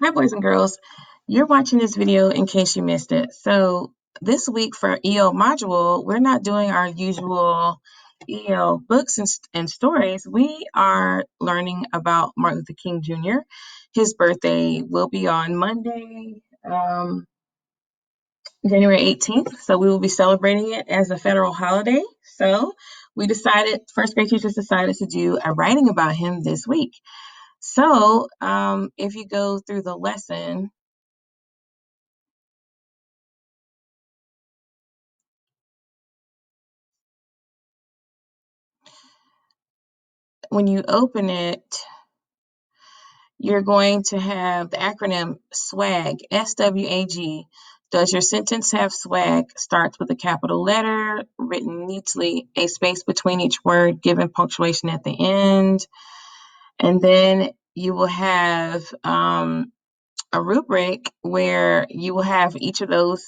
Hi, boys and girls. You're watching this video in case you missed it. So this week for EO module, we're not doing our usual EO books and stories. We are learning about Martin Luther King Jr. His birthday will be on Monday, January 18th. So we will be celebrating it as a federal holiday. So first grade teachers decided to do a writing about him this week. So if you go through the lesson, when you open it, you're going to have the acronym SWAG, S-W-A-G. Does your sentence have swag? Starts with a capital letter, written neatly, a space between each word, given punctuation at the end. And then you will have a rubric where you will have each of those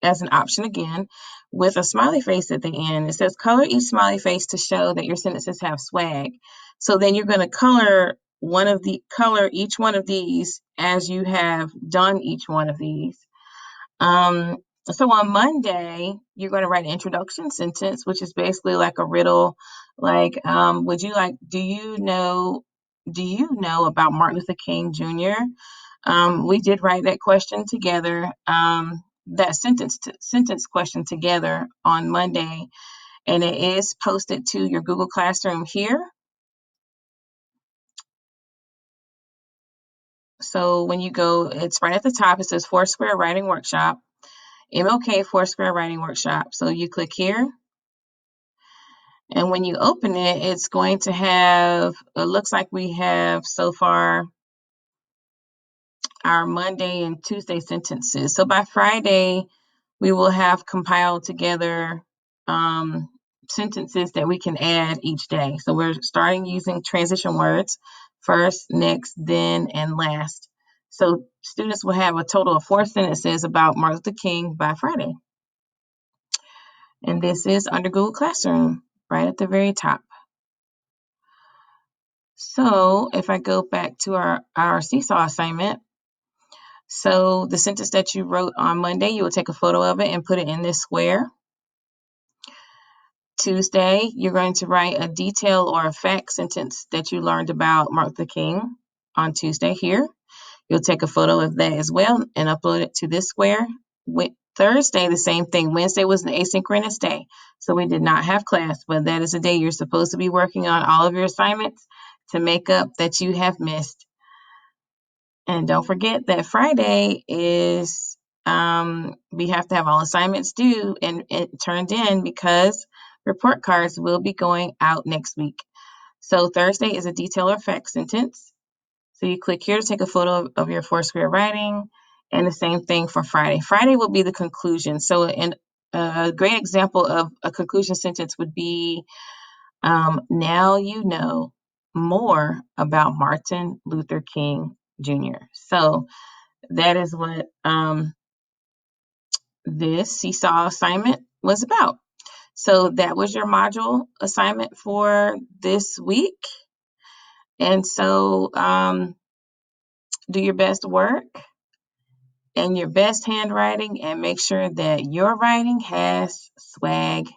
as an option again with a smiley face at the end. It says color each smiley face to show that your sentences have swag. So then you're going to color each one of these as you have done each one of these. So on Monday, you're going to write an introduction sentence, which is basically like a riddle, like, do you know about Martin Luther King Jr.? We did write that question together, that sentence question together on Monday, and it is posted to your Google Classroom here. So when you go, it's right at the top. It says Foursquare Writing Workshop, MLK Foursquare Writing Workshop. So you click here. And when you open it, it's going to have, it looks like we have so far our Monday and Tuesday sentences. So by Friday, we will have compiled together sentences that we can add each day. So we're starting using transition words, first, next, then, and last. So students will have a total of 4 sentences about Martin Luther King by Friday. And this is under Google Classroom, right at the very top. So if I go back to our Seesaw assignment, so the sentence that you wrote on Monday, you will take a photo of it and put it in this square. Tuesday, you're going to write a detail or a fact sentence that you learned about Martin Luther King on Tuesday here. You'll take a photo of that as well and upload it to this square. Thursday, the same thing. Wednesday was an asynchronous day, so we did not have class, but that is a day you're supposed to be working on all of your assignments to make up that you have missed. And don't forget that Friday is, we have to have all assignments due and turned in because report cards will be going out next week. So Thursday is a detail or fact sentence. So you click here to take a photo of your Foursquare writing, and the same thing for Friday. Friday will be the conclusion. So a great example of a conclusion sentence would be, now you know more about Martin Luther King Jr. So that is what this Seesaw assignment was about. So that was your module assignment for this week. And so do your best work and your best handwriting and make sure that your writing has swag.